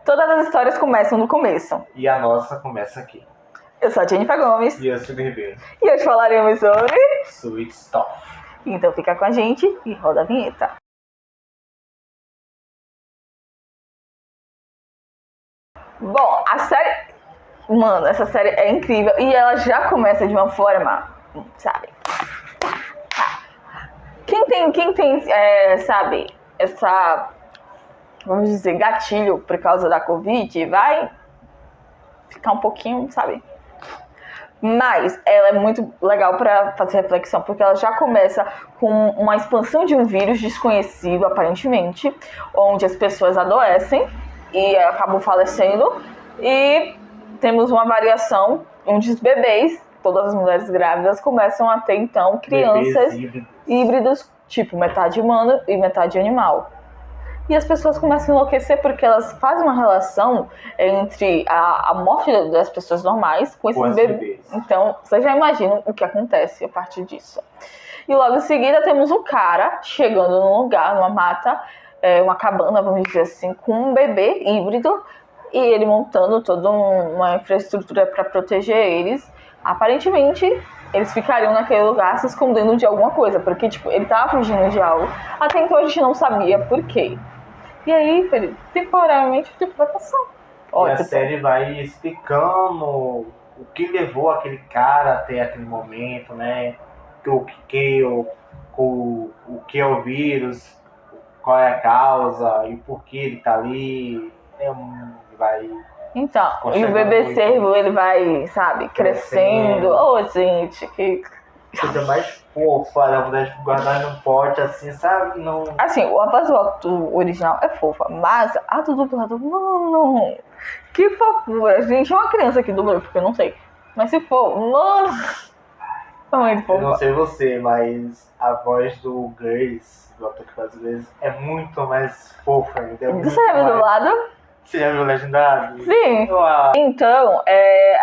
Todas as histórias começam no começo. E a nossa começa aqui. Eu sou a Jennifer Gomes. E eu sou o Ribeiro. E hoje falaremos sobre... Sweet Stuff. Então fica com a gente e roda a vinheta. Bom, a série... Mano, essa série é incrível. E ela já começa de uma forma, sabe? Quem tem sabe, essa... Vamos dizer, gatilho por causa da Covid, vai ficar um pouquinho, sabe? Mas ela é muito legal para fazer reflexão, porque ela já começa com uma expansão de um vírus desconhecido, aparentemente, onde as pessoas adoecem e acabam falecendo. E temos uma variação onde os bebês, todas as mulheres grávidas, começam a ter, então, crianças híbridos, tipo metade humano e metade animal. E as pessoas começam a enlouquecer porque elas fazem uma relação entre a morte das pessoas normais com esses bebês. Então, vocês já imaginam o que acontece a partir disso. E logo em seguida temos um cara chegando num lugar, numa mata, uma cabana, vamos dizer assim, com um bebê híbrido e ele montando toda uma infraestrutura para proteger eles. Aparentemente, eles ficariam naquele lugar se escondendo de alguma coisa, porque tipo, ele estava fugindo de algo. Até então a gente não sabia por quê. E aí, Felipe, temporariamente, vai passar. E a série vai explicando o que levou aquele cara até aquele momento, né? O que é o vírus, qual é a causa e por que ele tá ali. Então, e o bebê servo, ele vai, sabe, crescendo. Ô, gente, que... Coisa mais fofa, né? Poder guardar num pote assim, sabe? Não... Assim, a voz do original é fofa, mas a do dublado, mano, que fofura. Gente, é uma criança que dubla, porque eu não sei. Mas se for, mano, é muito fofa. Eu não sei você, mas a voz do Grace, do ator que faz vezes, é muito mais fofa. Você já viu dublado? Você já viu legendado? Sim. Uau. Então,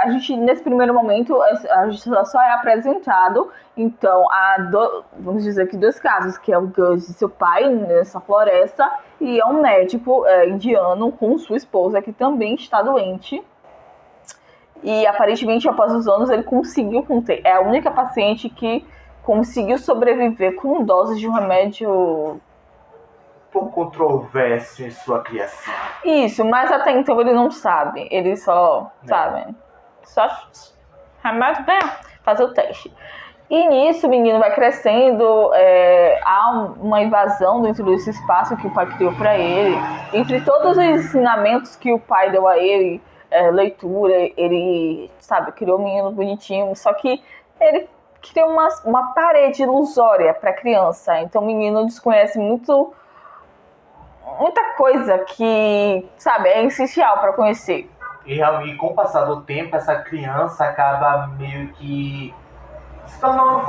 a gente, nesse primeiro momento, a gente só é apresentado, então, vamos dizer aqui, dois casos, que é o Gus e seu pai nessa floresta, e é um médico indiano com sua esposa, que também está doente. E, aparentemente, após os anos, ele conseguiu conter. É a única paciente que conseguiu sobreviver com doses de um remédio... pouco controverso em sua criação. Isso, mas até então ele não sabe. Ele só, sabe? Só remédio, fazer o teste. E nisso o menino vai crescendo, há uma invasão dentro desse espaço que o pai criou para ele. Entre todos os ensinamentos que o pai deu a ele, leitura, ele, sabe, criou um menino bonitinho, só que ele criou uma parede ilusória para a criança. Então o menino desconhece muita coisa que, sabe, é essencial para conhecer. E com o passar do tempo, essa criança acaba meio que se tornando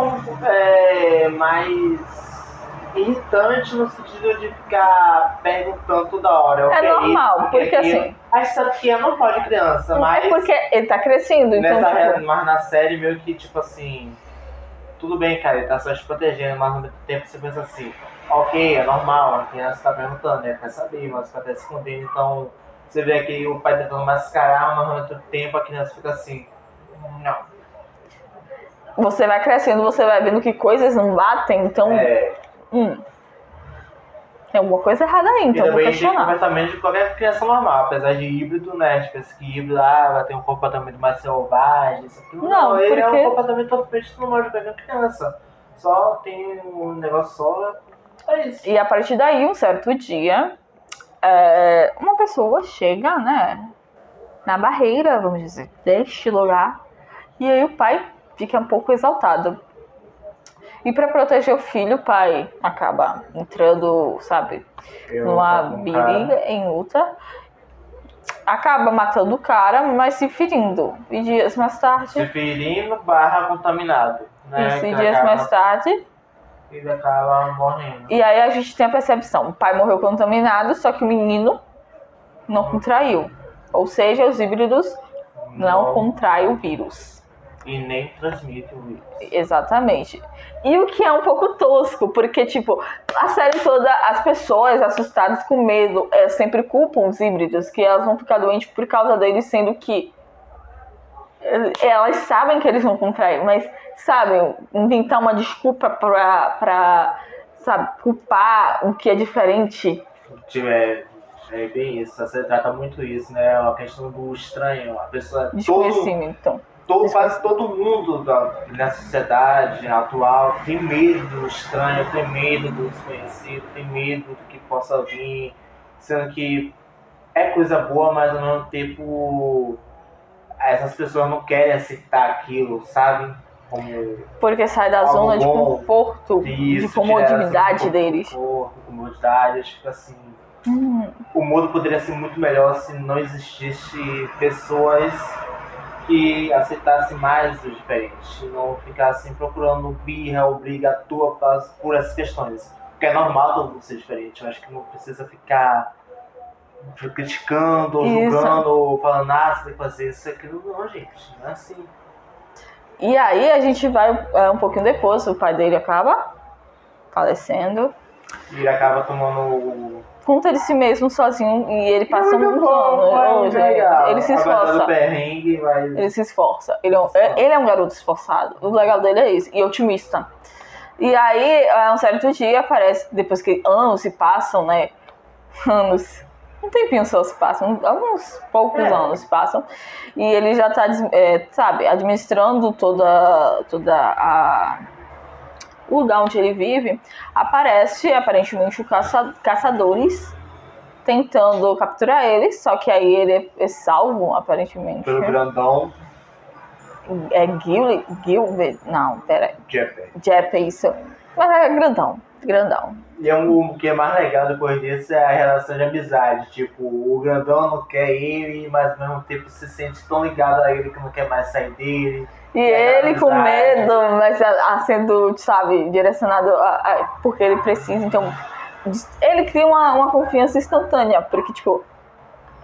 mais irritante no sentido de ficar perguntando toda hora. É normal, porque assim... A gente sabe que não pode criança, mas... É porque ele tá crescendo, então... Mas na série meio que, tipo assim... Tudo bem, cara, ele tá só te protegendo, mas ao mesmo tempo você pensa assim... Ok, é normal, a criança tá perguntando, né? Quer saber, mas fica até escondendo, então... Você vê aqui o pai tentando mascarar, mas ao mesmo tempo a criança fica assim... Não. Você vai crescendo, você vai vendo que coisas não batem, então... Tem alguma coisa errada aí, então vou questionar. E também comportamento de qualquer criança normal, apesar de híbrido, né? Tipo, esse híbrido, vai ter um comportamento mais selvagem, isso aqui. Não, ele é um comportamento totalmente normal de qualquer criança. Só tem um negócio só, é isso. E a partir daí, um certo dia, uma pessoa chega, né, na barreira, vamos dizer, deste lugar, e aí o pai fica um pouco exaltado. E para proteger o filho, o pai acaba entrando, sabe, numa briga em luta. Acaba matando o cara, mas se ferindo. E dias mais tarde... Se ferindo / contaminado. Né? Isso, e dias mais tarde... Ele acaba morrendo. E aí a gente tem a percepção. O pai morreu contaminado, só que o menino não contraiu. Ou seja, os híbridos não contraem o vírus. E nem transmite o vírus. Exatamente. E o que é um pouco tosco, porque, tipo, a série toda, as pessoas assustadas com medo sempre culpam os híbridos, que elas vão ficar doentes por causa deles, sendo que elas sabem que eles vão contrair, mas, sabe, inventar uma desculpa pra sabe, culpar o que é diferente. Tipo, é bem isso, você trata muito isso, né? A questão do estranho, a pessoa. Desconhecimento. Quase todo mundo na sociedade atual tem medo do estranho, tem medo do desconhecido, tem medo do que possa vir, sendo que é coisa boa, mas ao mesmo tempo essas pessoas não querem aceitar aquilo, sabe? Porque sai da zona de conforto, de comodidade deles. Comodidade, acho que assim. O mundo poderia ser muito melhor se não existisse pessoas que aceitassem mais os diferentes, não ficassem procurando birra ou briga à toa por essas questões. Porque é normal todo mundo ser diferente, eu acho que não precisa ficar criticando, ou julgando, ou falando, você tem que fazer isso e aquilo. Não, gente, não é assim. E aí a gente vai um pouquinho depois, o pai dele acaba falecendo. E ele acaba tomando conta de si mesmo sozinho e ele passa uns anos. Ele se esforça. Ele se esforça. Ele é um garoto esforçado. O legal dele é isso. E otimista. E aí, um certo dia aparece, depois que anos se passam, né? Anos. Um tempinho só se passam, alguns poucos anos se passam. E ele já tá, sabe, administrando toda o lugar onde ele vive. Aparece, aparentemente, caçadores tentando capturar ele, só que aí ele é salvo, aparentemente. Pelo grandão. É Gilbert? Não, pera. Jeppe, isso. Mas é grandão. E o que é mais legal depois disso é a relação de amizade. Tipo, o grandão não quer ele, mas ao mesmo tempo se sente tão ligado a ele que não quer mais sair dele. E ele com medo, mas sendo, sabe, direcionado porque ele precisa. Então, ele cria uma confiança instantânea, porque, tipo,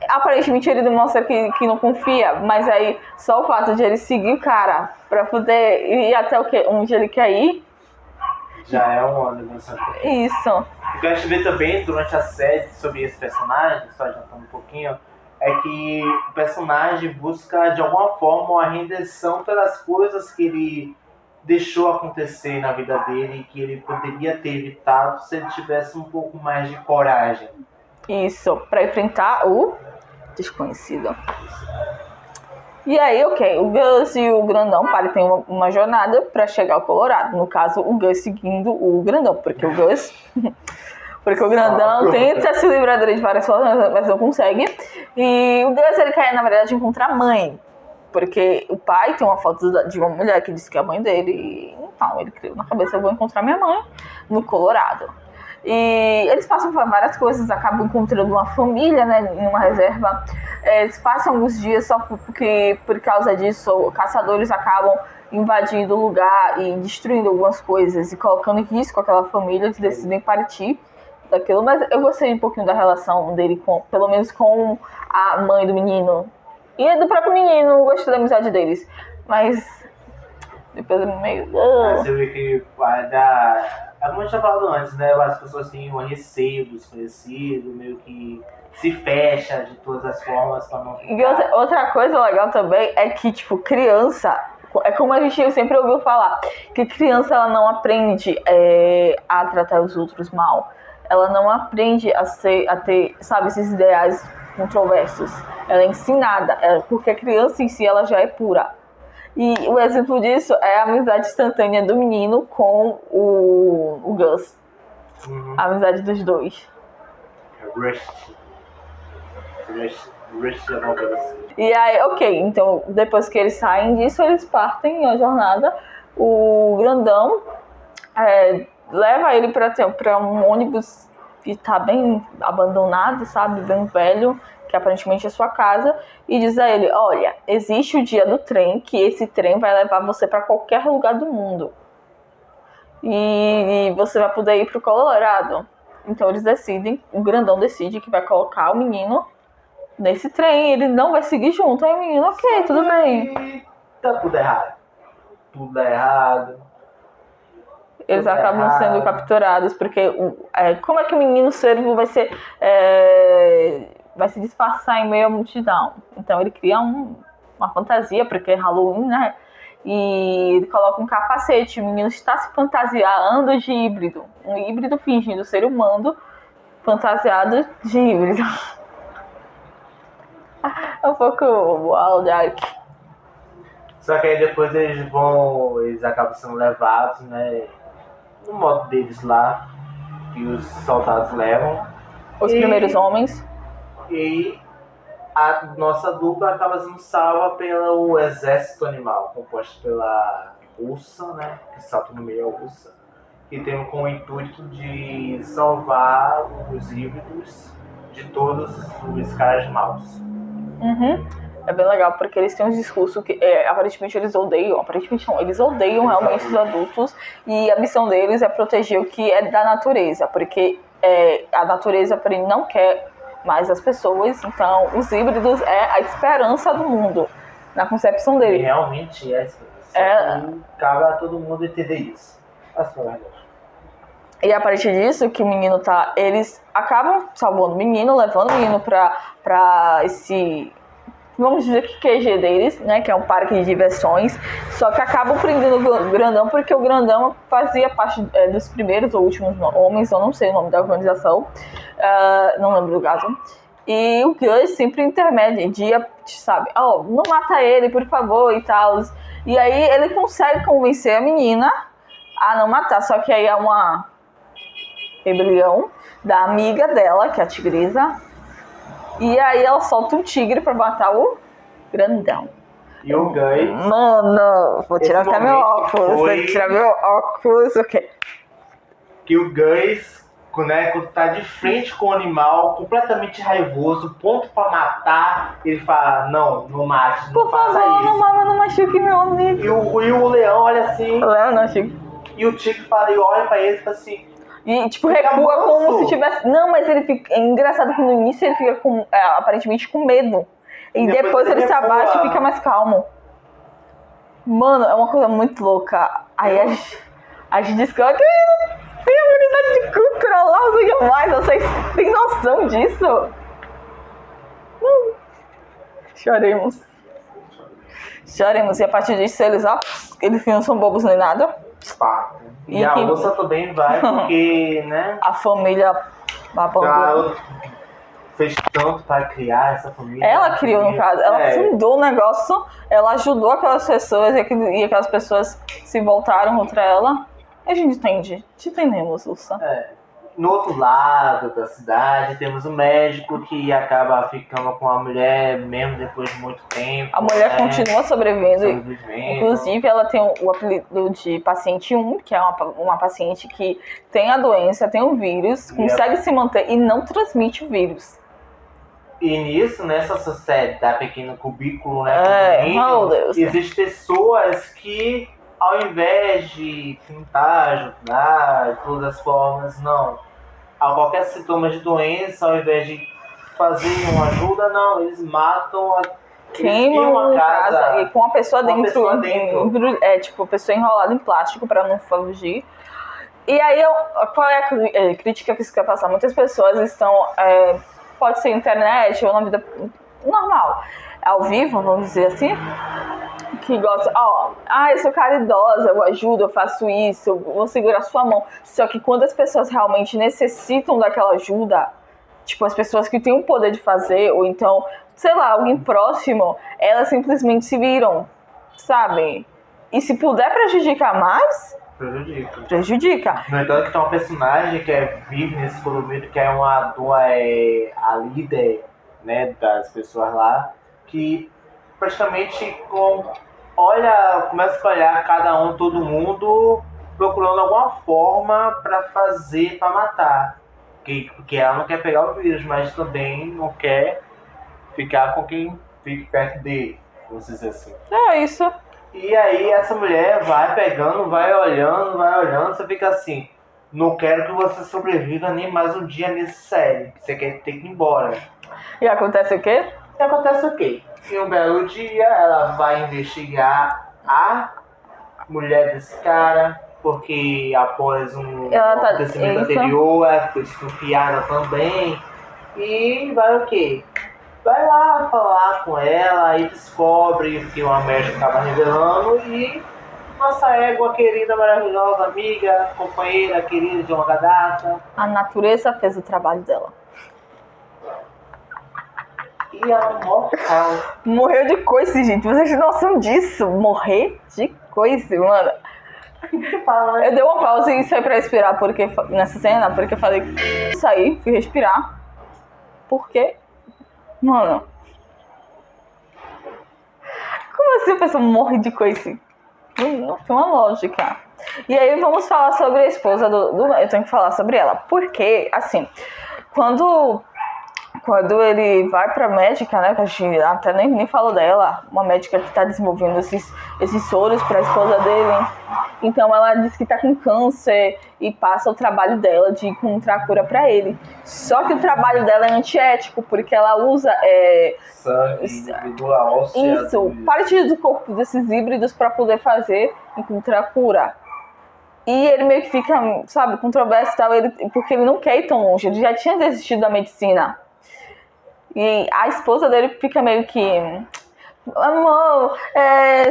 aparentemente ele demonstra que não confia, mas aí só o fato de ele seguir o cara pra poder ir até onde ele quer ir. Já é uma demonstração. Isso. O que a gente vê também durante a série sobre esse personagem, só adiantando um pouquinho, é que o personagem busca de alguma forma uma redenção pelas coisas que ele deixou acontecer na vida dele, que ele poderia ter evitado se ele tivesse um pouco mais de coragem. Isso, para enfrentar o desconhecido. E aí, o Gus e o Grandão tem uma jornada para chegar ao Colorado. No caso, o Gus seguindo o Grandão, porque o Gus... Porque o Grandão tenta se livrar dele de várias formas, mas não consegue. E o Gus, ele quer, na verdade, encontrar a mãe. Porque o pai tem uma foto de uma mulher que disse que é a mãe dele. E, então, ele criou na cabeça, eu vou encontrar minha mãe no Colorado. E eles passam por várias coisas, acabam encontrando uma família, né, em uma reserva. Eles passam alguns dias só porque, por causa disso, caçadores acabam invadindo o lugar e destruindo algumas coisas e colocando em risco aquela família. Eles decidem partir daquilo, mas eu gostei um pouquinho da relação dele, pelo menos com a mãe do menino. E do próprio menino, gostei da amizade deles. Mas depois eu meio... Você vê que vai dar... Como a gente já falado antes, né? As pessoas têm um receio do desconhecido, meio que se fecha de todas as formas para não ficar... E outra coisa legal também é que, tipo, criança... É como a gente sempre ouviu falar, que criança ela não aprende a tratar os outros mal. Ela não aprende a ter, sabe, esses ideais controversos. Ela é ensinada, porque a criança em si ela já é pura. E o exemplo disso é a amizade instantânea do menino com o Gus. A amizade dos dois. E aí, então depois que eles saem disso, eles partem a jornada. O Grandão leva ele para um ônibus que tá bem abandonado, sabe, bem velho, que aparentemente é sua casa, e diz a ele, olha, existe o dia do trem, que esse trem vai levar você para qualquer lugar do mundo. E você vai poder ir pro Colorado. Então eles decidem, o Grandão decide que vai colocar o menino nesse trem, ele não vai seguir junto. Aí o menino, tudo bem. Tá tudo errado. tudo dá errado. Eles Tudo acabam errado. sendo capturados, porque como é que o menino servo vai se disfarçar em meio à multidão? Então ele cria uma fantasia, porque é Halloween, né? E ele coloca um capacete, o menino está se fantasiando de híbrido. Um híbrido fingindo ser humano, fantasiado de híbrido. É um pouco uau, Dark. Só que aí depois eles acabam sendo levados, né? No modo deles lá, que os soldados levam. Os primeiros homens. E a nossa dupla acaba sendo salva pelo exército animal, composto pela ursa, né? Que salta no meio a ursa. Que tem com o intuito de salvar os híbridos de todos os caras maus. Uhum. É bem legal, porque eles têm um discurso que aparentemente eles odeiam, eles odeiam realmente os adultos, e a missão deles é proteger o que é da natureza, porque a natureza porém não quer mais as pessoas, então os híbridos é a esperança do mundo, na concepção E dele. realmente é isso. Só que cabe a todo mundo entender isso. Essa é a verdade. E a partir disso que o menino eles acabam salvando o menino, levando o menino pra esse, vamos dizer que QG deles, né, que é um parque de diversões, só que acabam prendendo o Grandão, porque o Grandão fazia parte dos primeiros ou últimos homens, eu não sei o nome da organização, não lembro do caso, e o Gus sempre intermedia, sabe, não mata ele, por favor, e tal, e aí ele consegue convencer a menina a não matar, só que aí é uma rebelião da amiga dela, que é a tigresa, e aí ela solta um tigre pra matar o Grandão. E o Gus... Mano, vou tirar até meu óculos. Vou tirar meu óculos, ok. Que o Gus, né, quando tá de frente com o animal, completamente raivoso, pronto pra matar, ele fala, não mate, não faça favor, isso. Não machuque meu amigo. E o leão olha assim... O leão não machuque. E o tigre fala, e olha pra ele e fala assim... E, tipo, recua como se tivesse... Não, mas ele fica... É engraçado que no início ele fica aparentemente com medo. E depois ele se abaixa e fica mais calmo. Mano, é uma coisa muito louca. Aí a gente descobre que tem habilidade de controlar os animais. Vocês têm noção disso? Choremos. E a partir disso eles não são bobos nem nada. E a moça também vai porque, né? A família abandonou. Fez tanto para criar essa família. Ela criou, no caso. Ela fundou o negócio, ela ajudou aquelas pessoas e aquelas pessoas se voltaram contra ela. A gente entende. Te entendemos, Ursa. No outro lado da cidade, temos um médico que acaba ficando com a mulher mesmo depois de muito tempo. A mulher continua sobrevivendo. Inclusive, ela tem o apelido de paciente 1, que é uma paciente que tem a doença, tem o vírus, consegue se manter e não transmite o vírus. E nisso, nessa sociedade, pequeno cubículo, né? Meu Deus. Existem pessoas que, ao invés de tentar ajudar de todas as formas, não. A qualquer sintoma de doença, ao invés de fazer uma ajuda, não, eles matam, queimam uma casa e com a pessoa dentro. Tipo, a pessoa enrolada em plástico para não fugir. E aí, qual é a crítica que isso quer passar? Muitas pessoas estão, pode ser internet ou na vida normal, ao vivo, vamos dizer assim, que gosta, eu sou caridosa, eu ajudo, eu faço isso, eu vou segurar sua mão. Só que quando as pessoas realmente necessitam daquela ajuda, tipo, as pessoas que têm o poder de fazer, ou então, sei lá, alguém próximo, elas simplesmente se viram, sabe? E se puder prejudicar mais, prejudica. No entanto, que tem uma personagem que vive nesse condomínio, que é a líder, né, das pessoas lá, que praticamente começa a espalhar todo mundo, procurando alguma forma para matar. Porque ela não quer pegar o vírus, mas também não quer ficar com quem fique perto dele, vamos dizer assim. É isso. E aí essa mulher vai pegando, vai olhando, você fica assim, não quero que você sobreviva nem mais um dia nesse série, você quer ter que ir embora. E acontece o quê? Em um belo dia ela vai investigar mulher desse cara, porque após um Ela tá- acontecimento isso. anterior, ela ficou desconfiada também. E vai o quê? Vai lá falar com ela e descobre que uma médica acaba revelando e nossa égua querida, maravilhosa, amiga, companheira, querida de longa data. A natureza fez o trabalho dela. E ela morreu. Morreu de coice, gente. Vocês têm noção disso? Morrer de coice, mano. Que fala, né? Eu dei uma pausa e saí pra respirar nessa cena, porque eu falei, saí, fui respirar. Porque, mano, como assim a pessoa morre de coice? Não tem uma lógica. E aí vamos falar sobre a esposa eu tenho que falar sobre ela. Porque, assim, quando ele vai pra médica, né, que a gente até nem falou dela, uma médica que tá desenvolvendo esses soros pra esposa dele. Então ela diz que tá com câncer e passa o trabalho dela de encontrar cura pra ele. Só que o trabalho dela é antiético, porque ela usa sangue, medula óssea. isso, parte do corpo desses híbridos pra poder encontrar cura. E ele meio que fica, sabe, controverso e tal, porque ele não quer ir tão longe, ele já tinha desistido da medicina. E a esposa dele fica meio que, amor,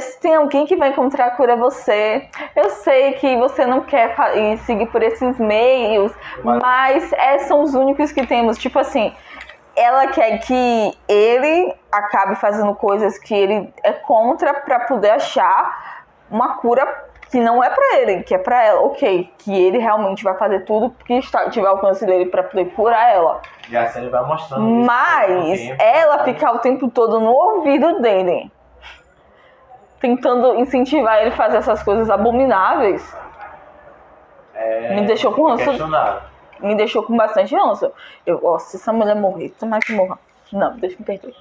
se tem alguém que vai encontrar a cura, você. Eu sei que você não quer seguir por esses meios, mas são os únicos que temos. Tipo assim, ela quer que ele acabe fazendo coisas que ele é contra pra poder achar uma cura que não é pra ele, que é pra ela. Ok, que ele realmente vai fazer tudo que tiver ao alcance dele pra poder curar ela. E assim ele vai mostrando. Mas ela fica o tempo todo no ouvido dele, tentando incentivar ele a fazer essas coisas abomináveis. Me deixou com ranço. Me deixou com bastante ranço. Se essa mulher morrer, tomara que morra. Não, deixa eu me perder.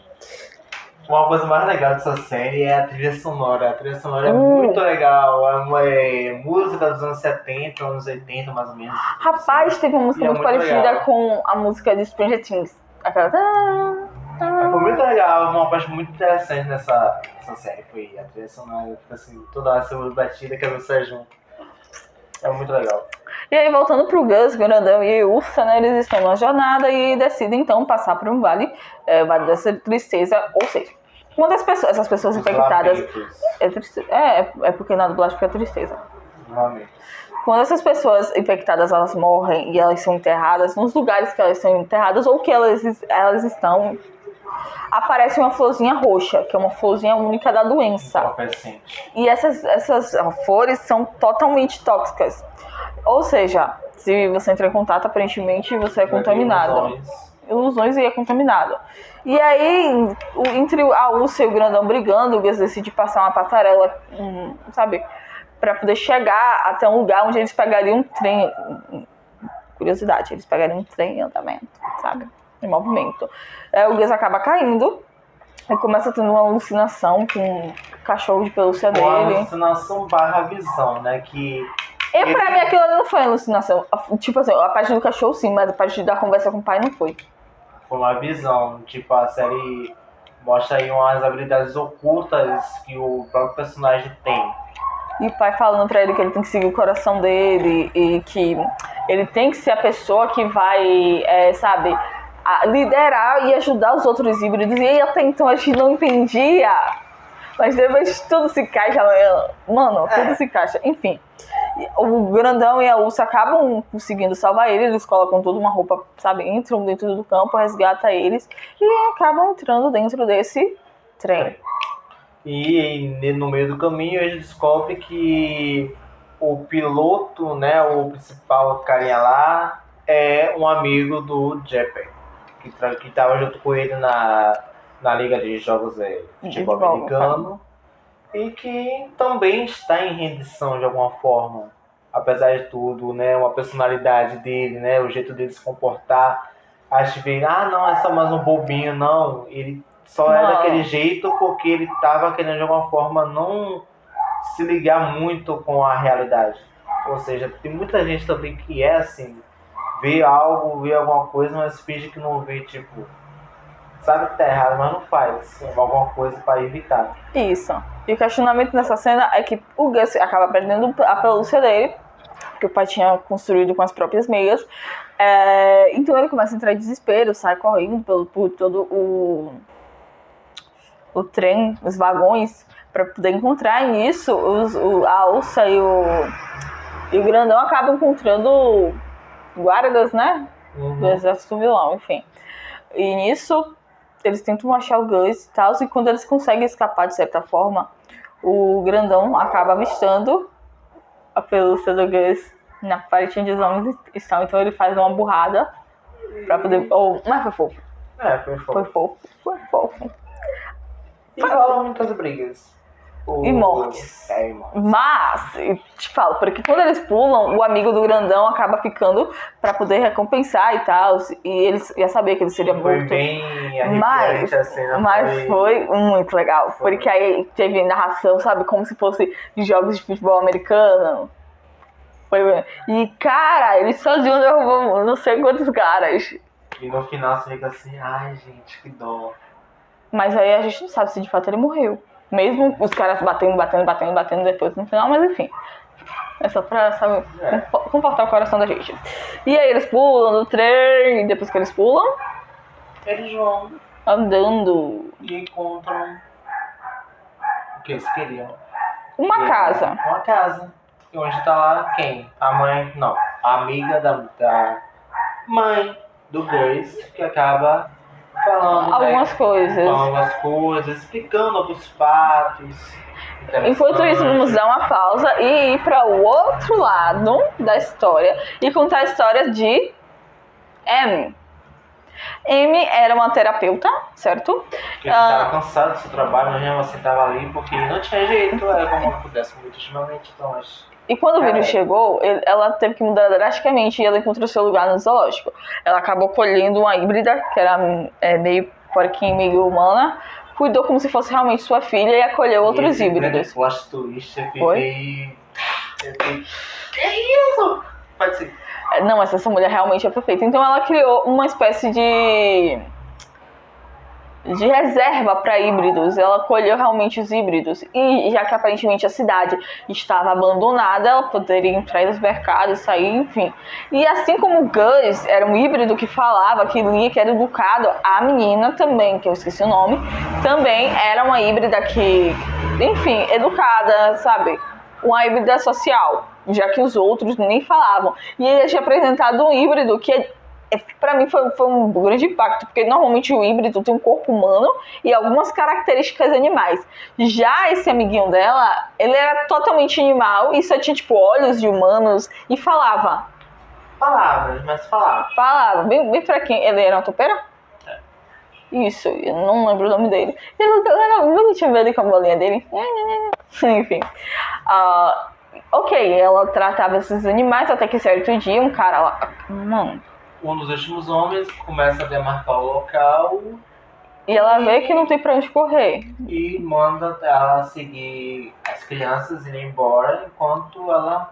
Uma coisa mais legal dessa série é a trilha sonora. A trilha sonora é muito legal. É uma música dos anos 70, anos 80, mais ou menos. Rapaz, teve uma música muito parecida legal com a música de Stranger Things. Aquela... Foi muito legal, uma parte muito interessante nessa série. Foi a trilha sonora, assim, toda hora sobre batida que a você junto. É muito legal. E aí, voltando pro Gus, Grandão e Ursa, né, eles estão numa jornada e decidem, então, passar por um vale, o Vale dessa Tristeza, ou seja, uma das pessoas, essas pessoas infectadas... É porque na dublagem fica tristeza. Realmente. Quando essas pessoas infectadas, elas morrem e elas são enterradas, nos lugares que elas são enterradas ou que elas estão, aparece uma florzinha roxa, que é uma florzinha única da doença. E essas flores são totalmente tóxicas. Ou seja, se você entrar em contato, aparentemente você é contaminado. Ilusões e é contaminado. E aí, entre a Ursa e o Grandão brigando, o Gus decide passar uma passarela, sabe, pra poder chegar até um lugar onde eles pegariam um trem. Curiosidade, eles pegariam um trem em andamento, sabe, em movimento. O Gus acaba caindo e começa tendo uma alucinação com o cachorro de pelúcia dele. Uma alucinação barra visão, né, que... E pra mim aquilo ali não foi alucinação. Tipo assim, a parte do cachorro sim, mas a parte da conversa com o pai não foi. Foi uma visão. Tipo, a série mostra aí umas habilidades ocultas que o próprio personagem tem. E o pai falando pra ele que ele tem que seguir o coração dele e que ele tem que ser a pessoa que vai, sabe, liderar e ajudar os outros híbridos. E até então a gente não entendia. Mas depois tudo se encaixa, mano, tudo se encaixa. Enfim, o Grandão e a Ursa acabam conseguindo salvar ele, eles colocam toda uma roupa, sabe, entram dentro do campo, resgata eles e acabam entrando dentro desse trem. E no meio do caminho eles descobrem que o piloto, né, o principal carinha lá, é um amigo do Jeppe, que estava junto com ele na Liga de Jogos de Futebol Americano, e que também está em rendição de alguma forma, apesar de tudo, né, uma personalidade dele, né, o jeito dele se comportar, acho que não, é só mais um bobinho, não, ele só é daquele jeito porque ele estava querendo de alguma forma não se ligar muito com a realidade, ou seja, tem muita gente também que é assim, vê algo, vê alguma coisa, mas finge que não vê, tipo, sabe que tá errado, mas não faz alguma coisa pra evitar. Isso. E o questionamento nessa cena é que o Gus acaba perdendo a pelúcia dele, que o pai tinha construído com as próprias meias. Então ele começa a entrar em desespero, sai correndo por todo o trem, os vagões, para poder encontrar. E nisso, a Ursa e o Grandão acabam encontrando guardas, né? Do exército vilão, enfim. E nisso, eles tentam achar o Gus e tal, e quando eles conseguem escapar de certa forma, o Grandão acaba avistando a pelúcia do Gus na parede onde os homens estão. Então ele faz uma burrada pra poder... Mas foi fofo. Foi fofo. E rolam muitas brigas. E mortes. E mortes. Mas, eu te falo, porque quando eles pulam, o amigo do Grandão acaba ficando pra poder recompensar e tal. E eles já sabiam que ele seria Foi morto. bem arrepiante a cena. Mas foi muito legal. Porque aí teve narração, sabe? Como se fosse de jogos de futebol americano. Foi. E, cara, eles sozinhos derrubam não sei quantos caras. E no final você fica assim, ai gente, que dó. Mas aí a gente não sabe se de fato ele morreu. Mesmo os caras batendo depois no final, mas enfim. É só pra, sabe, confortar o coração da gente. E aí eles pulam do trem, e depois que eles pulam, Eles vão andando. e encontram o que eles queriam. Uma casa. Uma casa. E onde tá lá quem? A mãe, não, a amiga da mãe do Gus, que acaba falando Algumas coisas. algumas coisas, explicando alguns fatos. Enquanto isso, vamos dar uma pausa e ir para o outro lado da história e contar a história de Amy. Amy era uma terapeuta, certo? Porque ele estava cansado do seu trabalho, mas mesmo assim estava ali porque não tinha jeito, era como acontece muito ultimamente, então acho. E quando o vírus chegou, ela teve que mudar drasticamente e ela encontrou seu lugar no zoológico. Ela acabou colhendo uma híbrida, que era meio porquinha, meio humana, cuidou como se fosse realmente sua filha e acolheu outros híbridos. Plot twist, eu fiquei... Que isso? Pode ser. Não, mas essa mulher realmente é perfeita. Então ela criou uma espécie de reserva para híbridos. Ela colheu realmente os híbridos. E já que aparentemente a cidade estava abandonada, ela poderia entrar nos mercados, sair, enfim. E assim como o Gus era um híbrido que falava, que lia, que era educado, a menina também, que eu esqueci o nome, também era uma híbrida que, enfim, educada, sabe? Uma híbrida social, já que os outros nem falavam. E ele tinha apresentado um híbrido que pra mim foi um grande impacto, porque normalmente o híbrido tem um corpo humano e algumas características animais. Já esse amiguinho dela, ele era totalmente animal e só tinha tipo olhos de humanos e falava. Palavras, mas falava. Falava, bem fraquinho. Ele era uma topeira? É. Isso, eu não lembro o nome dele. Ele era bonitinho dele com a bolinha dele. Enfim. Ok, ela tratava esses animais até que certo dia um cara lá... Um dos últimos homens começa a demarcar o local e ela vê que não tem pra onde correr. E manda ela seguir as crianças irem embora enquanto ela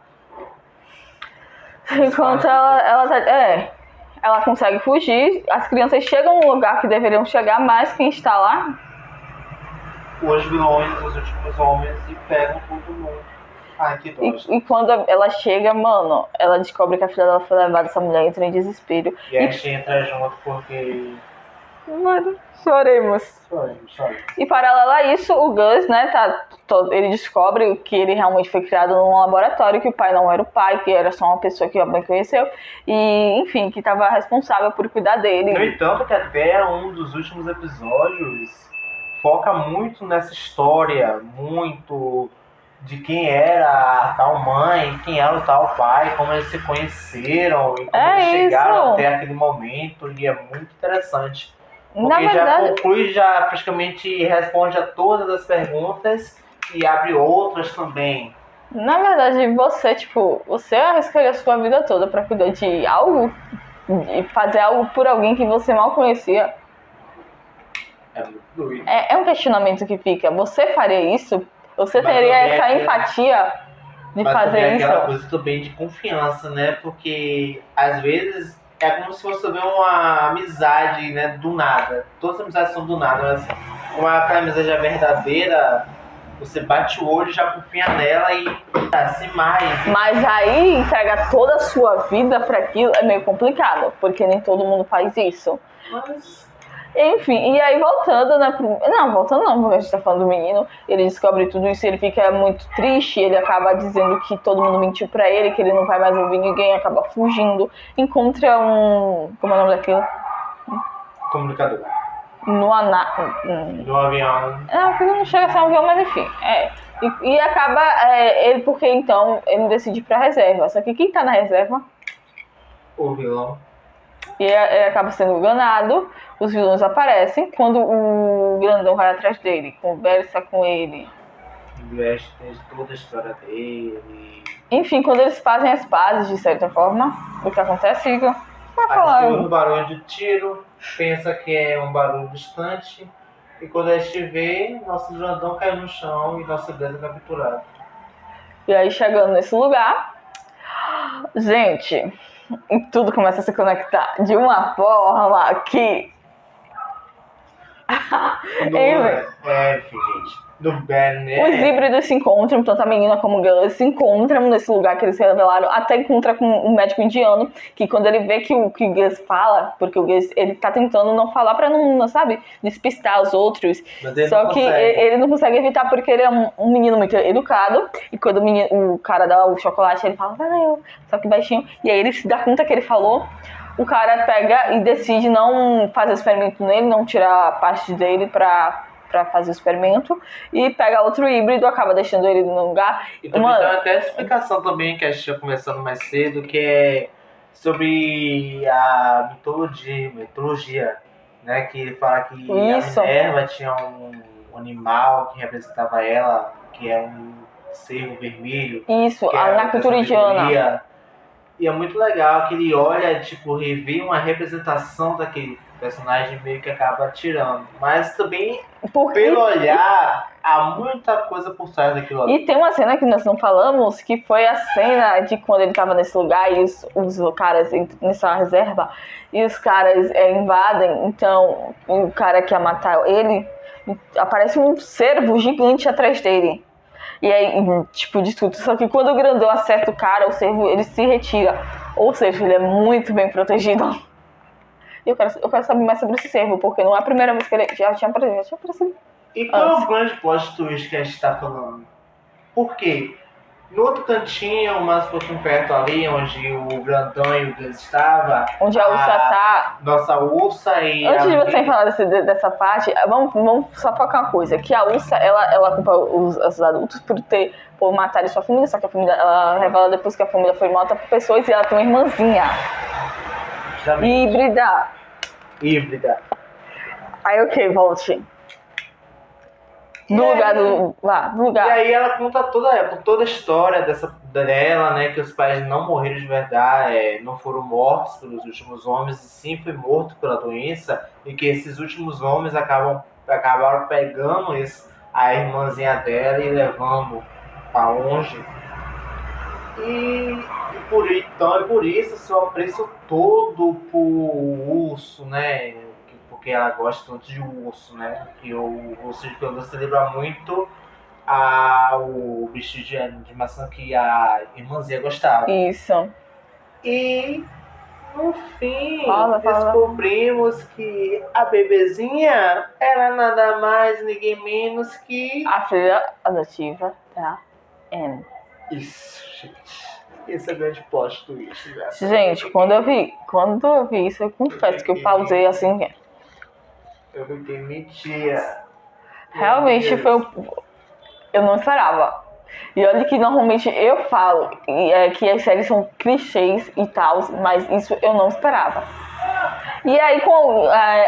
ela consegue fugir, as crianças chegam no lugar que deveriam chegar, mas quem está lá? Os vilões, os últimos homens, e pegam todo mundo. Ai, que dó. E quando ela chega, mano, ela descobre que a filha dela foi levada, essa mulher entra em desespero. E a gente entra junto porque... Mano, choremos. E paralelo a isso, o Gus, né, ele descobre que ele realmente foi criado num laboratório, que o pai não era o pai, que era só uma pessoa que a mãe conheceu, e, enfim, que estava responsável por cuidar dele. No entanto, que até um dos últimos episódios foca muito nessa história, muito de quem era a tal mãe, quem era o tal pai, como eles se conheceram e como eles chegaram até aquele momento, e é muito interessante. Porque já conclui, já praticamente responde a todas as perguntas e abre outras também. Na verdade, você arriscaria a sua vida toda pra cuidar de algo e fazer algo por alguém que você mal conhecia? É muito doido. É um questionamento que fica. Você faria isso? Você teria essa empatia de fazer isso? Mas aquela coisa também de confiança, né? Porque às vezes é como se fosse ver uma amizade, né, do nada. Todas as amizades são do nada, mas aquela amizade verdadeira, você bate o olho, já confia nela e assim mais. Mas aí entregar toda a sua vida pra aquilo é meio complicado, porque nem todo mundo faz isso. Mas Enfim, e aí voltando, né? Não, voltando não, porque a gente tá falando do menino. Ele descobre tudo isso, ele fica muito triste. Ele acaba dizendo que todo mundo mentiu pra ele, que ele não vai mais ouvir ninguém, acaba fugindo. Encontra um. Como é o nome daquilo? comunicador. No No avião. aquilo não chega a ser um avião, mas enfim. E acaba. Ele, porque então ele decide ir pra reserva. Só que quem tá na reserva? O vilão. E ele acaba sendo enganado, os vilões aparecem. Quando o grandão vai atrás dele, conversa com ele. Investe toda a história dele. Enfim, quando eles fazem as pazes, de certa forma, o que acontece, Igor? Vai falar. Aí ouve um barulho de tiro, pensa que é um barulho distante. E quando a gente vê, nosso grandão cai no chão e nosso dedo é capturado. E aí, chegando nesse lugar, gente, tudo começa a se conectar de uma forma que... Enfim, gente. Do Banner. Os híbridos se encontram, tanto a menina como o Gus se encontram nesse lugar que eles se revelaram, até encontra com um médico indiano, que quando ele vê que o Gus fala, porque o Gus, ele tá tentando não falar pra não, sabe, despistar os outros, só que ele não consegue evitar porque ele é um menino muito educado, e quando o cara dá o chocolate, ele fala, valeu, só que baixinho, e aí ele se dá conta que ele falou, o cara pega e decide não fazer experimento nele, não tirar a parte dele pra fazer o experimento, e pega outro híbrido, acaba deixando ele no lugar. E também tem até a explicação também, que a gente já conversando mais cedo, que é sobre a mitologia, né, que ele fala que Isso. a Minerva tinha um animal que representava ela, que é um cervo vermelho. Isso, que é na cultura indiana. E é muito legal que ele olha, tipo, revê uma representação daquele personagem, meio que acaba tirando. Mas também, pelo olhar, há muita coisa por trás daquilo ali. E tem uma cena que nós não falamos, que foi a cena de quando ele tava nesse lugar e os caras entram nessa reserva e os caras invadem. Então, o cara que ia matar ele, aparece um cervo gigante atrás dele. E aí, tipo, discute. Só que quando o grandão acerta o cara, o cervo, ele se retira. Ou seja, ele é muito bem protegido. E eu quero saber mais sobre esse cervo, porque não é a primeira vez que ele já tinha aparecido. E qual é o grande plot twist que a gente tá falando? Por quê? No outro cantinho, mais um pouquinho perto ali, onde o grandão e o Gus estavam... Onde a ursa tá... Nossa ursa e... Antes de você falar dessa parte, vamos só focar uma coisa. Que a ursa, ela culpa os adultos por matarem sua família, só que a família, ela revela depois que a família foi morta por pessoas e ela tem uma irmãzinha. Híbrida. Aí, ok, volte. No lugar. E aí ela conta toda a história dela, né? Que os pais não morreram de verdade, não foram mortos pelos últimos homens, e sim foi morto pela doença, e que esses últimos homens acabaram pegando a irmãzinha dela e levando pra longe. E por isso seu apreço todo pro urso, né? Porque ela gosta tanto de urso, né? Que o urso de pelúcia lembra muito o bicho de maçã que a irmãzinha gostava. Isso. E no fim descobrimos que a bebezinha era nada mais, ninguém menos que a filha adotiva da Anne. Isso, gente. Esse é o grande plot twist. Gente, quando eu vi isso, eu confesso que eu pausei assim. Eu fiquei mentira. Realmente eu não esperava. E olha que normalmente eu falo que as séries são clichês e tal, mas isso eu não esperava. E aí,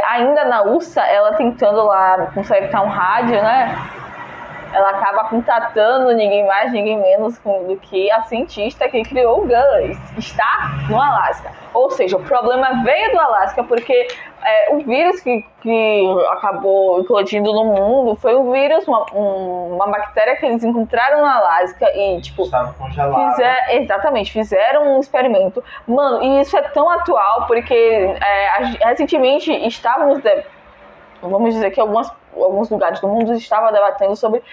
ainda na ursa, ela tentando lá consertar um rádio, né? ela acaba contatando ninguém mais, ninguém menos do que a cientista que criou o Gus, que está no Alasca. Ou seja, o problema veio do Alasca porque o vírus que acabou eclodindo no mundo foi um vírus, uma bactéria que eles encontraram no Alasca e, tipo, Estava congelado. Exatamente, fizeram um experimento. Mano, e isso é tão atual porque recentemente estávamos... Vamos dizer que alguns lugares do mundo estavam debatendo sobre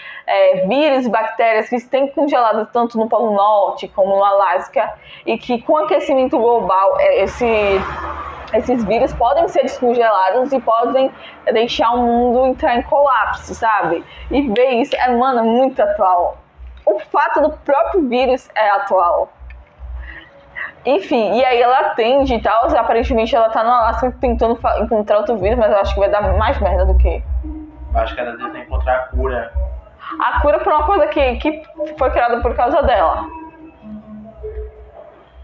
vírus e bactérias que têm congelado tanto no Polo Norte como no Alasca e que com o aquecimento global esses vírus podem ser descongelados e podem deixar o mundo entrar em colapso, sabe? E ver isso mano, muito atual. O fato do próprio vírus é atual. Enfim, e aí ela atende e tal, aparentemente ela tá no Alasca tentando encontrar outro vírus, mas eu acho que vai dar mais merda do que... Eu acho que ela tenta encontrar a cura. A cura por uma coisa que foi criada por causa dela.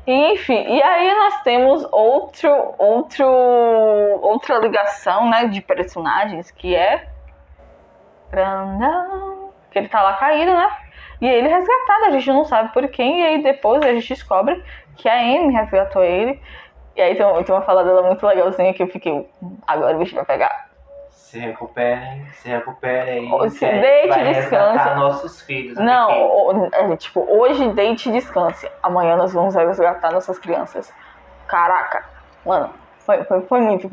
E, enfim, e aí nós temos outra ligação, né, de personagens, que é... que ele tá lá caído, né? E ele resgatado, a gente não sabe por quem, e aí depois a gente descobre que a Amy resgatou ele. E aí tem uma fala dela muito legalzinha que eu fiquei, agora o bicho vai pegar. Se recuperem e se deite e descanse. Nossos filhos. Não, tipo, hoje deite e descanse. Amanhã nós vamos resgatar nossas crianças. Caraca, mano. Foi muito.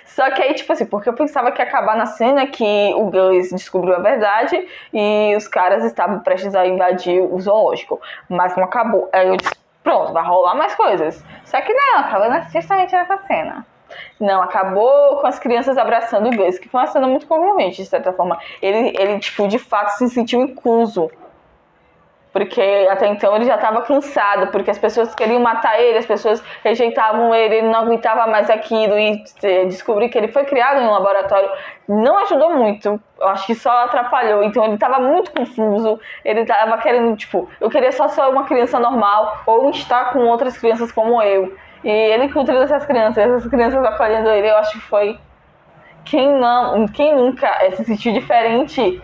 Só que aí, tipo assim, porque eu pensava que ia acabar na cena que o Gus descobriu a verdade e os caras estavam prestes a invadir o zoológico. Mas não acabou. Aí eu disse, pronto, vai rolar mais coisas. Só que não, acabou justamente nessa cena. Não, acabou com as crianças abraçando o Gus, que foi uma cena muito comovente, de certa forma. Ele tipo, de fato se sentiu incluso. Porque até então ele já estava cansado, porque as pessoas queriam matar ele, as pessoas rejeitavam ele não aguentava mais aquilo, e descobrir que ele foi criado em um laboratório não ajudou muito, eu acho que só atrapalhou. Então ele estava muito confuso, ele estava querendo, tipo, eu queria só ser uma criança normal, ou estar com outras crianças como eu. E ele encontrando essas crianças acolhendo ele, eu acho que foi... Quem nunca se sentiu diferente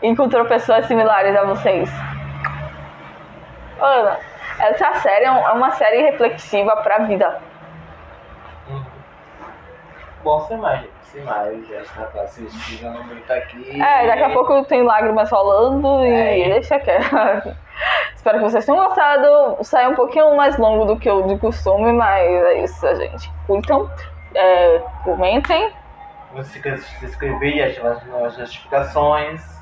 encontrou pessoas similares a vocês? Ana, essa série é uma série reflexiva pra vida. Bom, sem mais, já está assistindo muito aqui. Daqui a pouco tem lágrimas rolando e deixa quieto. Espero que vocês tenham gostado. Saiu um pouquinho mais longo do que o de costume, mas é isso, gente. Curtam, comentem. Não se esqueça de se inscrever e ativar as notificações.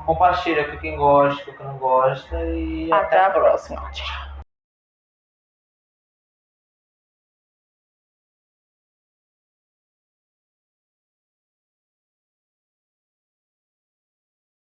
Compartilha com quem gosta, com quem não gosta. E até a próxima. Tchau.